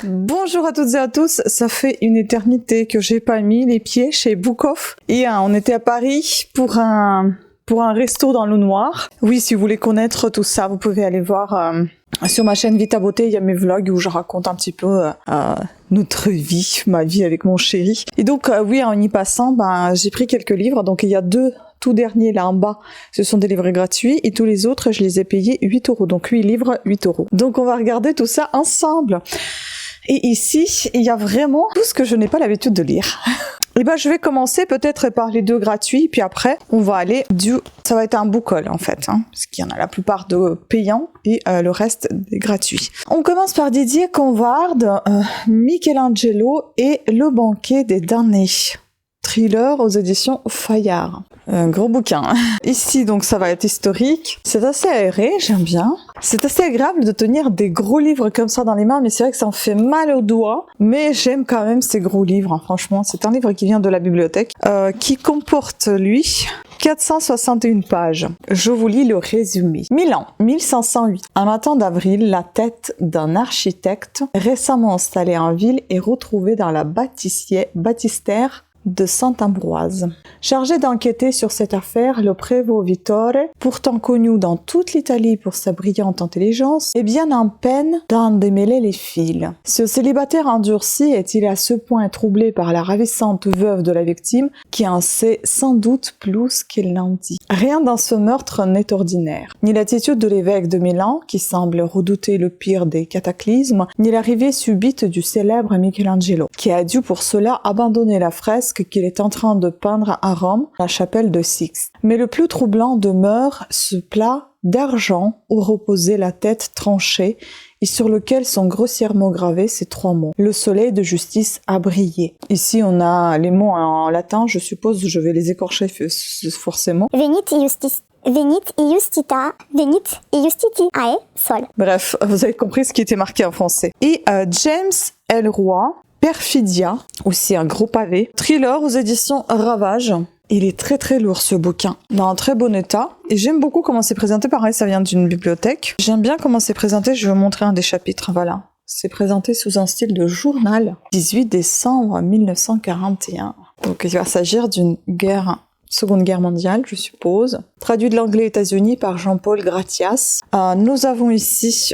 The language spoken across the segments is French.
Bonjour à toutes et à tous, ça fait une éternité que j'ai pas mis les pieds chez Bookoff et on était à Paris pour un resto dans l'eau noire. Oui, si vous voulez connaître tout ça, vous pouvez aller voir sur ma chaîne Vita Beauté, il y a mes vlogs où je raconte un petit peu notre vie, ma vie avec mon chéri. Et donc oui, en y passant, j'ai pris quelques livres, donc il y a deux tout derniers là en bas, ce sont des livres gratuits et tous les autres, je les ai payés 8 €. Donc 8 livres, 8 €. Donc on va regarder tout ça ensemble. Et ici, il y a vraiment tout ce que je n'ai pas l'habitude de lire. Et je vais commencer peut-être par les deux gratuits, puis après, on va aller ça va être un book haul en fait, parce qu'il y en a la plupart de payants et le reste des gratuits. On commence par Didier Conrad, Michelangelo et le banquet des damnés. Thriller aux éditions Fayard. Un gros bouquin. Ici, donc, ça va être historique. C'est assez aéré, j'aime bien. C'est assez agréable de tenir des gros livres comme ça dans les mains, mais c'est vrai que ça en fait mal aux doigts. Mais j'aime quand même ces gros livres, franchement. C'est un livre qui vient de la bibliothèque, qui comporte, lui, 461 pages. Je vous lis le résumé. Milan, 1508. Un matin d'avril, la tête d'un architecte récemment installé en ville est retrouvée dans la baptistère de Saint-Ambroise. Chargé d'enquêter sur cette affaire, le prévôt Vittore, pourtant connu dans toute l'Italie pour sa brillante intelligence, est bien en peine d'en démêler les fils. Ce célibataire endurci est-il à ce point troublé par la ravissante veuve de la victime qui en sait sans doute plus qu'il n'en dit. Rien dans ce meurtre n'est ordinaire. Ni l'attitude de l'évêque de Milan, qui semble redouter le pire des cataclysmes, ni l'arrivée subite du célèbre Michelangelo, qui a dû pour cela abandonner la fresque qu'il est en train de peindre à Rome, la chapelle de Sixte. Mais le plus troublant demeure ce plat d'argent où reposait la tête tranchée et sur lequel sont grossièrement gravés ces trois mots. Le soleil de justice a brillé. Ici, on a les mots en latin, je suppose, je vais les écorcher forcément. Venit iustis. Venit iustita, venit iustiti, ae, sol. Bref, vous avez compris ce qui était marqué en français. Et James Ellroy, Perfidia, aussi un gros pavé. Thriller aux éditions Ravage. Il est très très lourd ce bouquin, dans un très bon état. Et j'aime beaucoup comment c'est présenté, pareil ça vient d'une bibliothèque. J'aime bien comment c'est présenté, je vais vous montrer un des chapitres, voilà. C'est présenté sous un style de journal. 18 décembre 1941. Donc il va s'agir d'une Seconde Guerre mondiale, je suppose. Traduit de l'anglais États-Unis par Jean-Paul Gratias. Nous avons ici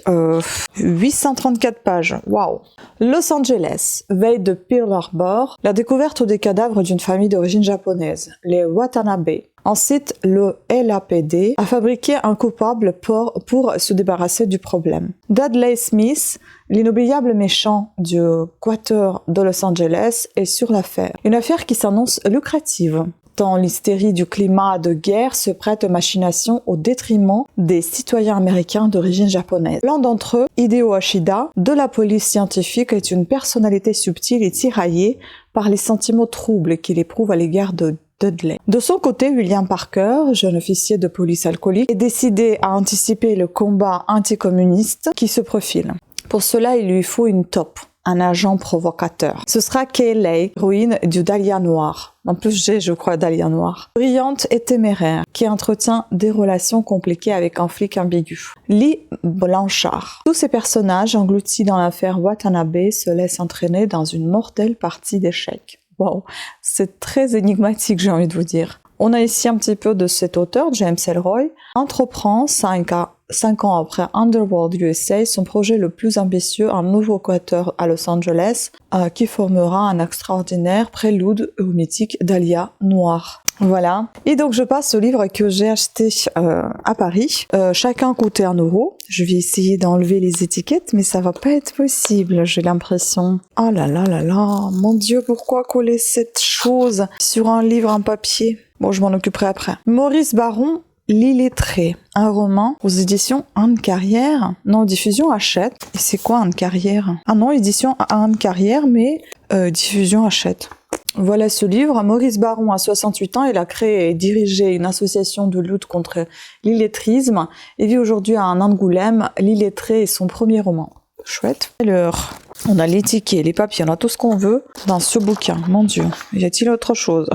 834 pages. Waouh! Los Angeles, veille de Pearl Harbor, la découverte des cadavres d'une famille d'origine japonaise, les Watanabe. Ensuite, le LAPD a fabriqué un coupable pour se débarrasser du problème. Dudley Smith, l'inoubliable méchant du Quater de Los Angeles, est sur l'affaire. Une affaire qui s'annonce lucrative, tant l'hystérie du climat de guerre se prête aux machinations au détriment des citoyens américains d'origine japonaise. L'un d'entre eux, Hideo Ashida, de la police scientifique, est une personnalité subtile et tiraillée par les sentiments troubles qu'il éprouve à l'égard de Dudley. De son côté, William Parker, jeune officier de police alcoolique, est décidé à anticiper le combat anticommuniste qui se profile. Pour cela, il lui faut une taupe, un agent provocateur. Ce sera Kayleigh, héroïne du Dahlia Noir. En plus, je crois, Dahlia Noir. Brillante et téméraire, qui entretient des relations compliquées avec un flic ambigu. Lee Blanchard. Tous ces personnages, engloutis dans l'affaire Watanabe, se laissent entraîner dans une mortelle partie d'échecs. Wow, c'est très énigmatique, j'ai envie de vous dire. On a ici un petit peu de cet auteur, James Ellroy, entreprend 5 ans après Underworld USA, son projet le plus ambitieux, un nouveau quarter à Los Angeles, qui formera un extraordinaire prélude au mythique Dahlia Noir. Voilà. Et donc je passe au livre que j'ai acheté à Paris. Chacun coûtait 1 €. Je vais essayer d'enlever les étiquettes, mais ça va pas être possible, j'ai l'impression. Oh là là là là, mon Dieu, pourquoi coller cette chose sur un livre en papier? Bon, je m'en occuperai après. Maurice Baron, L'illettré, un roman aux éditions Anne Carrière. Non, diffusion Hachette. Et c'est quoi Anne Carrière? Ah non, édition Anne Carrière, mais diffusion Hachette. Voilà ce livre. Maurice Baron a 68 ans. Il a créé et dirigé une association de lutte contre l'illettrisme et vit aujourd'hui à Angoulême. L'illettré est son premier roman. Chouette. Alors, on a les tickets, les papiers, on a tout ce qu'on veut dans ce bouquin. Mon Dieu, y a-t-il autre chose?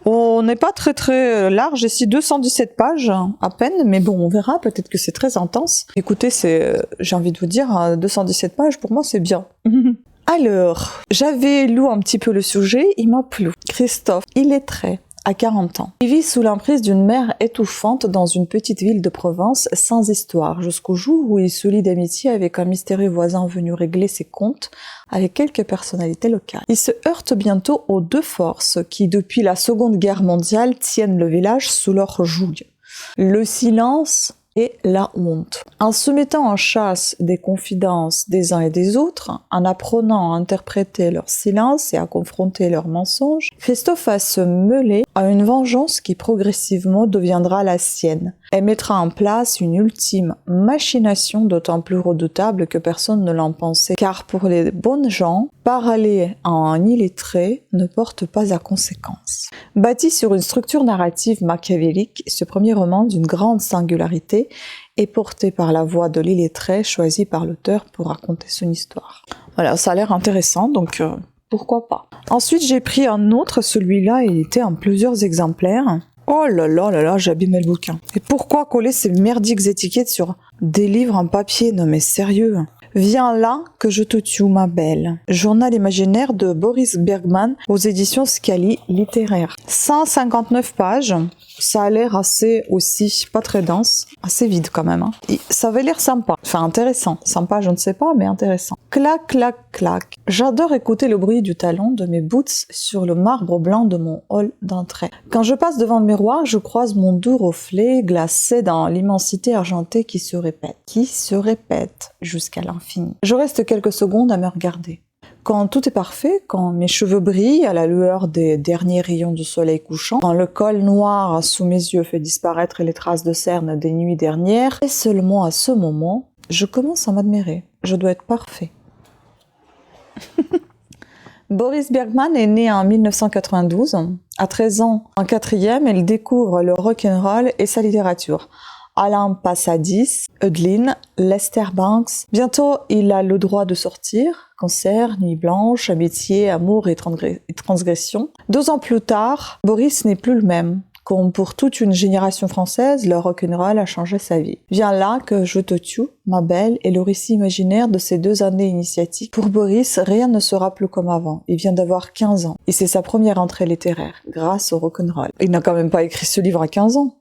On n'est pas très très large, ici 217 pages à peine, mais bon, on verra, peut-être que c'est très intense. Écoutez, j'ai envie de vous dire, 217 pages, pour moi c'est bien. Alors, j'avais lu un petit peu le sujet, il m'a plu. Christophe, illettré, à 40 ans. Il vit sous l'emprise d'une mère étouffante dans une petite ville de Provence sans histoire, jusqu'au jour où il se lie d'amitié avec un mystérieux voisin venu régler ses comptes avec quelques personnalités locales. Il se heurte bientôt aux deux forces qui, depuis la Seconde Guerre mondiale, tiennent le village sous leur joug. Le silence et la honte. En se mettant en chasse des confidences des uns et des autres, en apprenant à interpréter leur silence et à confronter leurs mensonges, Christophe va se mêler à une vengeance qui progressivement deviendra la sienne. Elle mettra en place une ultime machination d'autant plus redoutable que personne ne l'en pensait, car pour les bonnes gens, parler à un illettré ne porte pas à conséquence. Bâti sur une structure narrative machiavélique, ce premier roman d'une grande singularité est porté par la voix de l'illettré choisi par l'auteur pour raconter son histoire. Voilà, ça a l'air intéressant, donc pourquoi pas. Ensuite, j'ai pris un autre, celui-là, il était en plusieurs exemplaires. Oh là là là là, j'ai abîmé le bouquin. Et pourquoi coller ces merdiques étiquettes sur des livres en papier? Non mais sérieux. Viens là que je te tue, ma belle. Journal imaginaire de Boris Bergman aux éditions Scali littéraires. 159 pages. Ça a l'air assez aussi, pas très dense, assez vide quand même. Et ça avait l'air sympa, enfin intéressant. Sympa, je ne sais pas, mais intéressant. Clac, clac, clac. J'adore écouter le bruit du talon de mes boots sur le marbre blanc de mon hall d'entrée. Quand je passe devant le miroir, je croise mon doux reflet glacé dans l'immensité argentée qui se répète jusqu'à l'infini. Je reste quelques secondes à me regarder. Quand tout est parfait, quand mes cheveux brillent à la lueur des derniers rayons du soleil couchant, quand le col noir sous mes yeux fait disparaître les traces de cernes des nuits dernières, et seulement à ce moment, je commence à m'admirer. Je dois être parfait. Boris Bergman est né en 1992. À 13 ans, en quatrième, il découvre le rock'n'roll et sa littérature. Alain Passadis, Eudeline, Lester Banks. Bientôt, il a le droit de sortir. Cancer, Nuit blanche, amitié, amour et transgression. 2 ans plus tard, Boris n'est plus le même. Comme pour toute une génération française, le rock'n'roll a changé sa vie. Viens là que je te tue, ma belle, et le récit imaginaire de ces 2 années initiatiques. Pour Boris, rien ne sera plus comme avant. Il vient d'avoir 15 ans. Et c'est sa première entrée littéraire, grâce au rock'n'roll. Il n'a quand même pas écrit ce livre à 15 ans.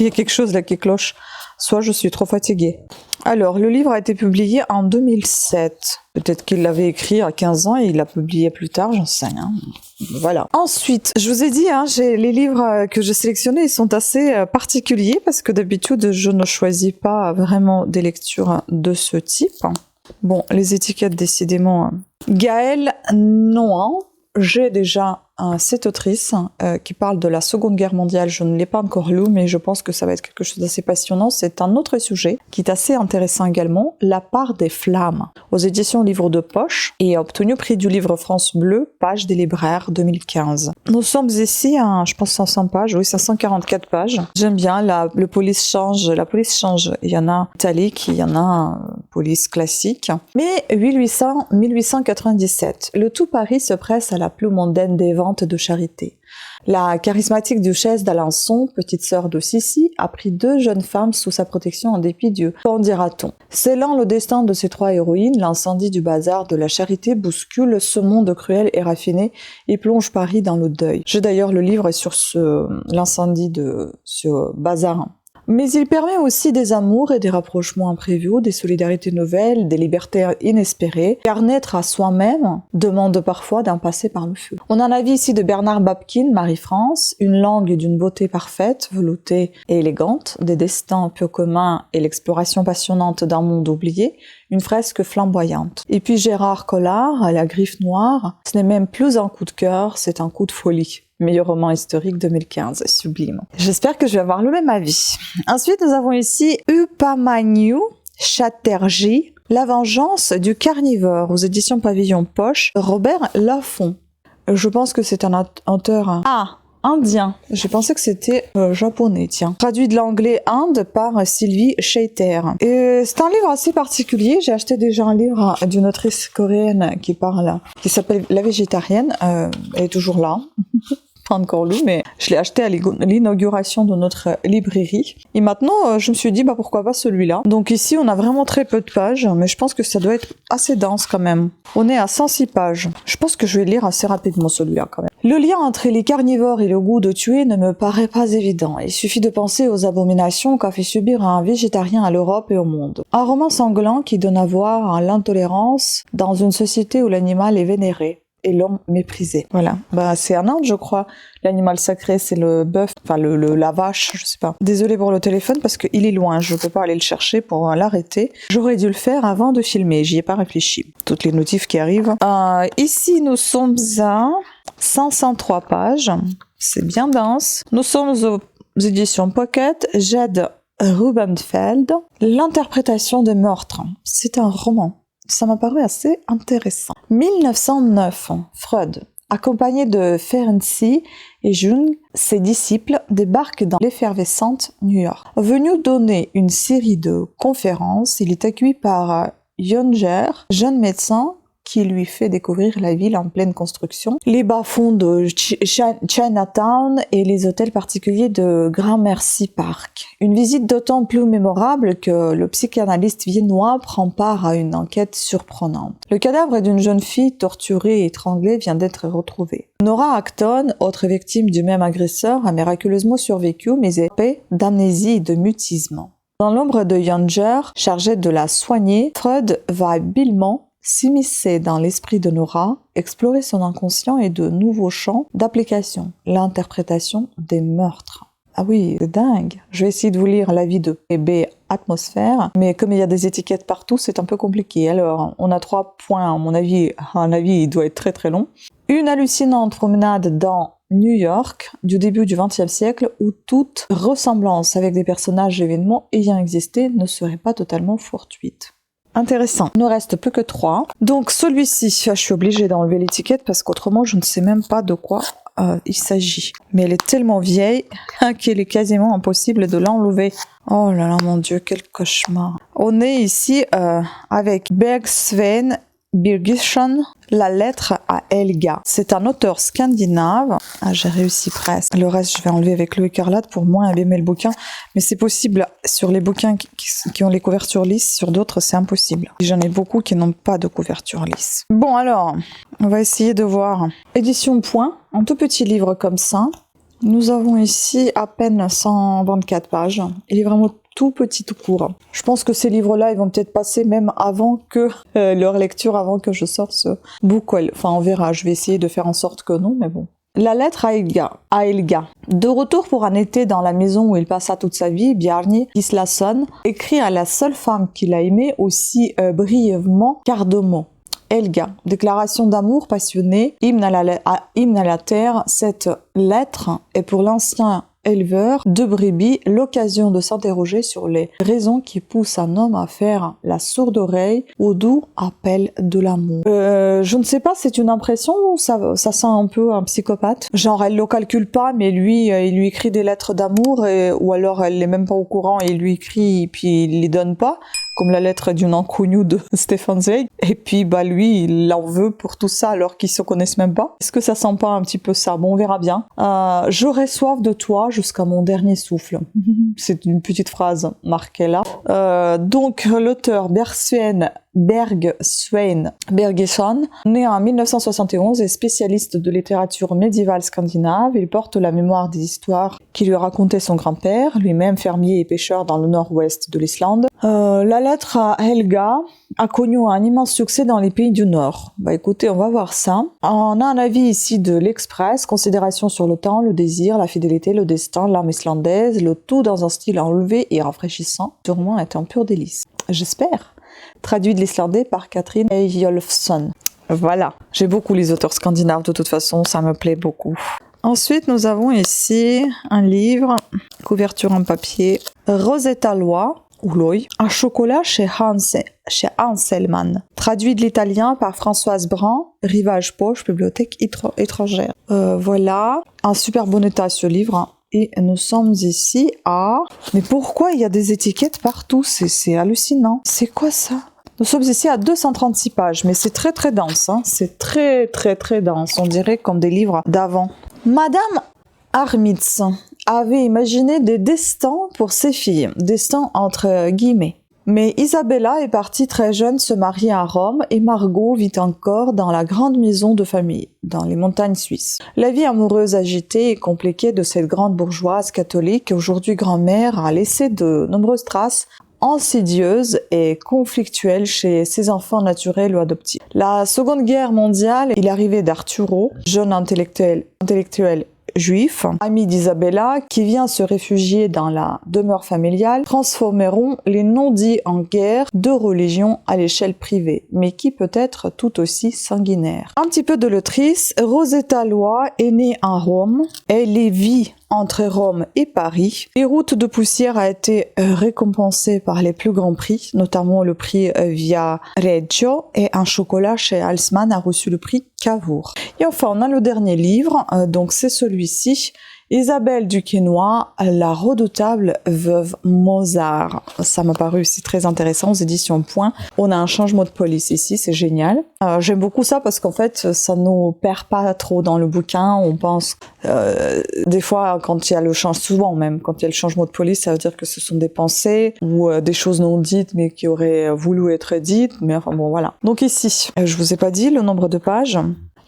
Il y a quelque chose là qui cloche. Soit je suis trop fatiguée. Alors, le livre a été publié en 2007. Peut-être qu'il l'avait écrit à 15 ans et il l'a publié plus tard, j'en sais rien. Voilà. Ensuite, je vous ai dit, les livres que j'ai sélectionnés, ils sont assez particuliers parce que d'habitude, je ne choisis pas vraiment des lectures de ce type. Bon, les étiquettes, décidément. Gaëlle Nohan. J'ai déjà cette autrice qui parle de la Seconde Guerre mondiale. Je ne l'ai pas encore lu, mais je pense que ça va être quelque chose d'assez passionnant. C'est un autre sujet qui est assez intéressant également, La part des flammes, aux éditions Livre de Poche, et a obtenu prix du livre France Bleu, page des libraires 2015. Nous sommes ici à, je pense, 500 pages, oui, 544 pages. J'aime bien, la police change. Il y en a italique, il y en a police classique. Mais 1897, le tout Paris se presse à la plus mondaine des ventes de charité. La charismatique duchesse d'Alençon, petite sœur de Sissi, a pris 2 jeunes femmes sous sa protection en dépit du qu'en dira-t-on. Scellant le destin de ces 3 héroïnes, l'incendie du bazar de la charité bouscule ce monde cruel et raffiné et plonge Paris dans le deuil. J'ai d'ailleurs le livre sur l'incendie de ce bazar. Mais il permet aussi des amours et des rapprochements imprévus, des solidarités nouvelles, des libertés inespérées, car naître à soi-même demande parfois d'en passer par le feu. On en a vu ici de Bernard Babkin, Marie-France, une langue d'une beauté parfaite, veloutée et élégante, des destins peu communs et l'exploration passionnante d'un monde oublié, une fresque flamboyante. Et puis Gérard Collard, La Griffe Noire, ce n'est même plus un coup de cœur, c'est un coup de folie. Meilleur roman historique 2015, sublime. J'espère que je vais avoir le même avis. Ensuite, nous avons ici Upamanu Chatterjee, La vengeance du carnivore, aux éditions Pavillon Poche, Robert Laffont. Je pense que c'est un auteur indien. J'ai pensé que c'était japonais, tiens. Traduit de l'anglais Inde par Sylvie Sheiter. Et c'est un livre assez particulier. J'ai acheté déjà un livre d'une autrice coréenne qui s'appelle La Végétarienne. Elle est toujours là. pas encore lu, mais je l'ai acheté à l'inauguration de notre librairie. Et maintenant, je me suis dit, pourquoi pas celui-là. Donc ici, on a vraiment très peu de pages, mais je pense que ça doit être assez dense quand même. On est à 106 pages. Je pense que je vais lire assez rapidement celui-là quand même. Le lien entre les carnivores et le goût de tuer ne me paraît pas évident. Il suffit de penser aux abominations qu'a fait subir un végétarien à l'Europe et au monde. Un roman sanglant qui donne à voir à l'intolérance dans une société où l'animal est vénéré et l'homme méprisé. Voilà. C'est en Inde, je crois. L'animal sacré, c'est le bœuf, la vache, je sais pas. Désolée pour le téléphone parce qu'il est loin. Je peux pas aller le chercher pour l'arrêter. J'aurais dû le faire avant de filmer. J'y ai pas réfléchi. Toutes les notifs qui arrivent. Ici, nous sommes à 503 pages. C'est bien dense. Nous sommes aux éditions Pocket. Jed Rubenfeld. L'interprétation des meurtres. C'est un roman. Ça m'a paru assez intéressant. 1909, Freud, accompagné de Ferenczi et Jung, ses disciples, débarquent dans l'effervescente New York. Venu donner une série de conférences, il est accueilli par Younger, jeune médecin, qui lui fait découvrir la ville en pleine construction, les bas-fonds de Chinatown et les hôtels particuliers de Gramercy Park. Une visite d'autant plus mémorable que le psychanalyste viennois prend part à une enquête surprenante. Le cadavre d'une jeune fille torturée et étranglée vient d'être retrouvé. Nora Acton, autre victime du même agresseur, a miraculeusement survécu mais est épée d'amnésie et de mutisme. Dans l'ombre de Younger, chargé de la soigner, Freud va habilement s'immiscer dans l'esprit de Nora, explorer son inconscient et de nouveaux champs d'application, l'interprétation des meurtres. Ah oui, c'est dingue. Je vais essayer de vous lire l'avis de PB Atmosphère, mais comme il y a des étiquettes partout, c'est un peu compliqué. Alors, on a 3 points, à mon avis, il doit être très très long. Une hallucinante promenade dans New York du début du XXe siècle où toute ressemblance avec des personnages et événements ayant existé ne serait pas totalement fortuite. Intéressant. Il ne reste plus que 3. Donc celui-ci, je suis obligée d'enlever l'étiquette parce qu'autrement je ne sais même pas de quoi il s'agit. Mais elle est tellement vieille qu'il est quasiment impossible de l'enlever. Oh là là, mon Dieu, quel cauchemar. On est ici avec Bergsvein Birgisson, La lettre à Helga. C'est un auteur scandinave. J'ai réussi presque. Le reste, je vais enlever avec l'eau écarlate pour moins abîmer le bouquin. Mais c'est possible sur les bouquins qui ont les couvertures lisses. Sur d'autres, c'est impossible. J'en ai beaucoup qui n'ont pas de couverture lisse. Bon, alors, on va essayer de voir. Édition Point, un tout petit livre comme ça. Nous avons ici à peine 124 pages. Il est vraiment tout petit, tout court. Je pense que ces livres-là, ils vont peut-être passer même avant que leur lecture, avant que je sorte ce book. Enfin, on verra. Je vais essayer de faire en sorte que non, mais bon. La lettre à Helga. De retour pour un été dans la maison où il passa toute sa vie, Bjarni Gislason écrit à la seule femme qu'il a aimée aussi brièvement qu'à 2 mots. Helga, déclaration d'amour passionnée, hymne à la terre. Cette lettre est pour l'ancien éleveur de brebis l'occasion de s'interroger sur les raisons qui poussent un homme à faire la sourde oreille au doux appel de l'amour. Je ne sais pas, c'est une impression ou ça sent un peu un psychopathe. Genre elle le calcule pas, mais lui, il lui écrit des lettres d'amour, ou alors elle n'est même pas au courant et il lui écrit et puis il les donne pas. Comme la lettre d'une inconnue de Stefan Zweig. Et puis, lui, il en veut pour tout ça alors qu'ils se connaissent même pas. Est-ce que ça sent pas un petit peu ça? Bon, on verra bien. J'aurai soif de toi jusqu'à mon dernier souffle. C'est une petite phrase marquée là. Donc, l'auteur Bergsvein Birgisson, né en 1971 et spécialiste de littérature médiévale scandinave, il porte la mémoire des histoires qui lui racontait son grand-père, lui-même fermier et pêcheur dans le nord-ouest de l'Islande. La lettre à Helga a connu un immense succès dans les pays du Nord. Écoutez, on va voir ça. On a un avis ici de l'Express, considération sur le temps, le désir, la fidélité, le destin, l'âme islandaise, le tout dans un style enlevé et rafraîchissant. Ce roman est un pur délice. J'espère. Traduit de l'islandais par Catherine Eyjolfsson. Voilà. J'ai beaucoup les auteurs scandinaves, de toute façon, ça me plaît beaucoup. Ensuite, nous avons ici un livre, couverture en papier, Rosetta Loi, ou Loy, un chocolat chez Hanselmann. Traduit de l'italien par Françoise Brand, Rivage Poche, Bibliothèque étrangère. Voilà. Un super bon état ce livre. Et nous sommes ici à... Mais pourquoi il y a des étiquettes partout? C'est hallucinant. C'est quoi ça? Nous sommes ici à 236 pages, mais c'est très très dense. C'est très très très dense. On dirait comme des livres d'avant. Madame Armitz avait imaginé des destins pour ses filles, destins entre guillemets. Mais Isabella est partie très jeune se marier à Rome et Margot vit encore dans la grande maison de famille, dans les montagnes suisses. La vie amoureuse agitée et compliquée de cette grande bourgeoise catholique, aujourd'hui grand-mère, a laissé de nombreuses traces insidieuses et conflictuelles chez ses enfants naturels ou adoptifs. La Seconde Guerre mondiale et l'arrivée d'Arturo, jeune intellectuel juif, ami d'Isabella, qui vient se réfugier dans la demeure familiale, transformeront les non-dits en guerre de religion à l'échelle privée, mais qui peut être tout aussi sanguinaire. Un petit peu de l'autrice, Rosetta Lois est née à Rome, elle y vit entre Rome et Paris. Les routes de poussière a été récompensée par les plus grands prix, notamment le prix Via Reggio, et un chocolat chez Haussmann a reçu le prix Cavour. Et enfin, on a le dernier livre, donc c'est celui-ci, Isabelle du Quesnoy, la redoutable veuve Mozart. Ça m'a paru aussi très intéressant aux éditions Point. On a un changement de police ici, c'est génial. J'aime beaucoup ça parce qu'en fait, ça nous perd pas trop dans le bouquin. On pense, des fois, quand il y a souvent même, quand il y a le changement de police, ça veut dire que ce sont des pensées ou des choses non dites mais qui auraient voulu être dites. Mais enfin bon, voilà. Donc ici, je vous ai pas dit le nombre de pages.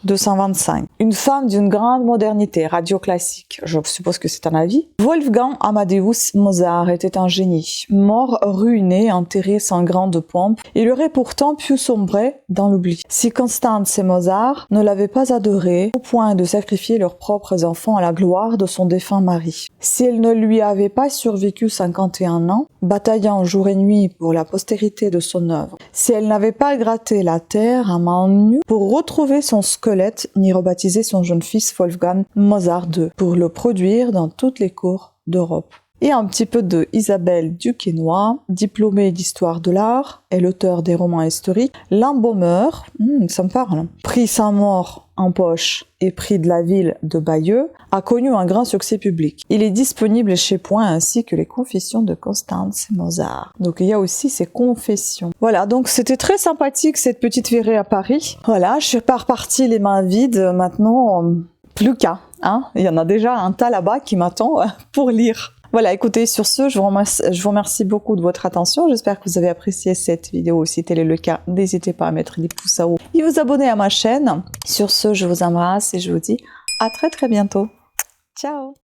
225. Une femme d'une grande modernité, radio classique, je suppose que c'est un avis. Wolfgang Amadeus Mozart était un génie. Mort ruiné, enterré sans grande pompe, il aurait pourtant pu sombrer dans l'oubli. Si Constance et Mozart ne l'avaient pas adoré au point de sacrifier leurs propres enfants à la gloire de son défunt mari. Si elle ne lui avait pas survécu 51 ans, bataillant jour et nuit pour la postérité de son œuvre. Si elle n'avait pas gratté la terre à main nue pour retrouver son squelette, ni rebaptisé son jeune fils Wolfgang Mozart II, pour le produire dans toutes les cours d'Europe. Et un petit peu de Isabelle du Quesnoy, diplômée d'histoire de l'art, et l'auteur des romans historiques. L'embaumeur, ça me parle, prix Saint-Maur en poche et prix de la ville de Bayeux, a connu un grand succès public. Il est disponible chez Point ainsi que les confessions de Constance Mozart. Donc il y a aussi ces confessions. Voilà, donc c'était très sympathique cette petite virée à Paris. Voilà, je suis pas repartie les mains vides, maintenant plus qu'à. Il y en a déjà un tas là-bas qui m'attend pour lire. Voilà, écoutez, sur ce, je vous remercie beaucoup de votre attention. J'espère que vous avez apprécié cette vidéo. Si tel est le cas, n'hésitez pas à mettre des pouces en haut et vous abonner à ma chaîne. Sur ce, je vous embrasse et je vous dis à très bientôt. Ciao!